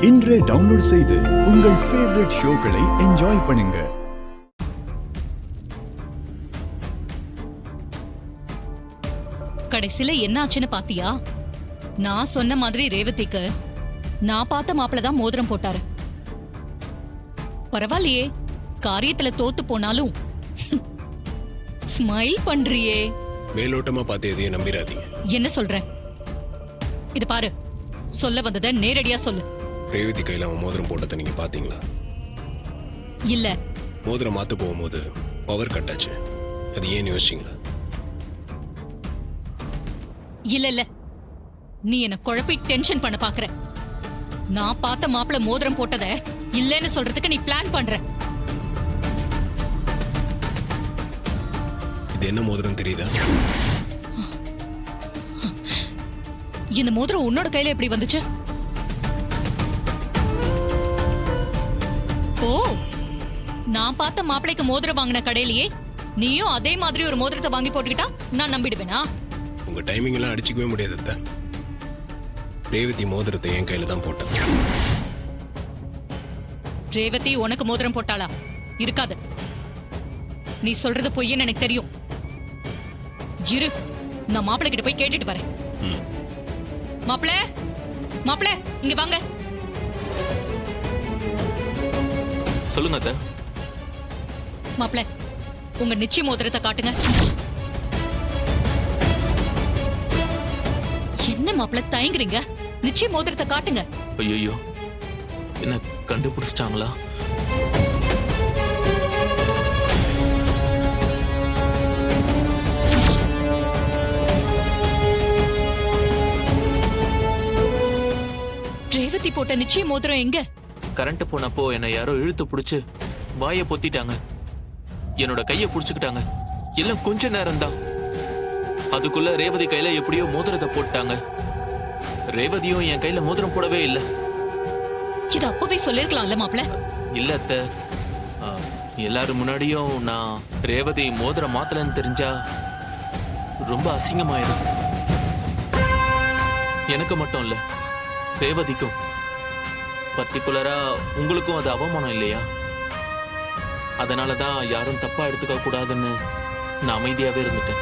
இன்றே டவுன்லோட் செய்து உங்கள் ஃபேவரட் ஷோக்களை என்ஜாய் பண்ணுங்க. கடைசில என்ன ஆச்சுன்னு பாத்தியா? நான் சொன்ன மாதிரி ரேவதிக்கு நான் பார்த்த மாப்பிள்ள தான் மோதிரம் போட்டாரு. பரவாயில்லையே, காரியத்துல தோத்து போனாலும் ஸ்மைல் பண்றியே. மேலோட்டமா பார்த்து எதையும் நம்பிராதீங்க. என்ன சொல்ற? இது பாரு, சொல்ல வந்தத நேரடியா சொல்லு. ரேவதி கையில அவன் மோதிரம் போட்டதை நீங்க பாத்தீங்களா? இல்ல. மோதிரம் மாத்து போகும்போது பவர் கட் ஆச்சு. அது ஏன் யோசிச்சீங்களா? இல்ல இல்ல, நீ என்ன குழப்பி டென்ஷன் பண்ண பாக்குற. நான் பார்த்த மாப்பிள்ள மோதிரம் போட்டத இல்லன்னு சொல்றதுக்கு நீ பிளான் பண்ற. இது என்ன மோதிரம் தெரியுதா? இந்த மோதிரம் உன்னோட கையில எப்படி வந்துச்சு? ஓ, நான் பார்த்த மாப்பிளைக்கு மோதிரம் வாங்கின கடையிலேயே நீயும் அதே மாதிரி ஒரு மோதிரத்தை வாங்கி போட்டுக்கிட்டா நான் நம்பிடுவேனா? உங்க டைமிங் எல்லாம் அடிச்சுக்கவே முடியாது அத்தை. ரேவதி மோதிரத்தை என் கையில தான் போட்டாங்க. ரேவதி உனக்கு மோதிரம் போட்டாளா? இருக்காது. நீ சொல்றது பொய்ன்னு எனக்கு தெரியும். இரு, நான் மாப்பிள்ளை கிட்ட போய் கேட்டுட்டு வரேன். மாப்பிள்ள, மாப்பிள்ள, இங்க வாங்க. சொல்லுங்க அத்தை. மாப்பிள்ள, உங்க நிச்சய மோதிரத்தை காட்டுங்க. என்ன மாப்பிள்ள தயங்குறீங்க? நிச்சய மோதிரத்தை காட்டுங்க. ஐயோ, என்ன கண்டுபிடிச்சிட்டாங்களா? ரேவதி போட்ட நிச்சய மோதிரம் எங்க? கரண்ட் போனப்போ என்னை யாரோ இழுத்து பிடிச்சு வாயை பொத்திட்டாங்க. என்னோட கையை புடிச்சுக்கிட்டாங்க. எல்லாம் கொஞ்ச நேரம் தான். அதுக்குள்ள ரேவதி கையில எப்படியோ மோதிரத்தை போட்டாங்க. ரேவதியும் என் கையில மோதிரம் போடவே இல்லை. இது அப்பவே சொல்லிருக்கலாம்ல மாப்பிள்ள. இல்ல அத்தை, எல்லாரும் முன்னாடியும் நான் ரேவதி மோதிரம் மாத்தலன்னு தெரிஞ்சா ரொம்ப அசிங்கமாயிடும். எனக்கு மட்டும் இல்ல, ரேவதிக்கும். பர்டிகுலரா உங்களுக்கும் அது அவமானம் இல்லையா? அதனாலதான் யாரும் தப்பா எடுத்துக்க கூடாதுன்னு நான் அமைதியாவே இருந்துட்டேன்.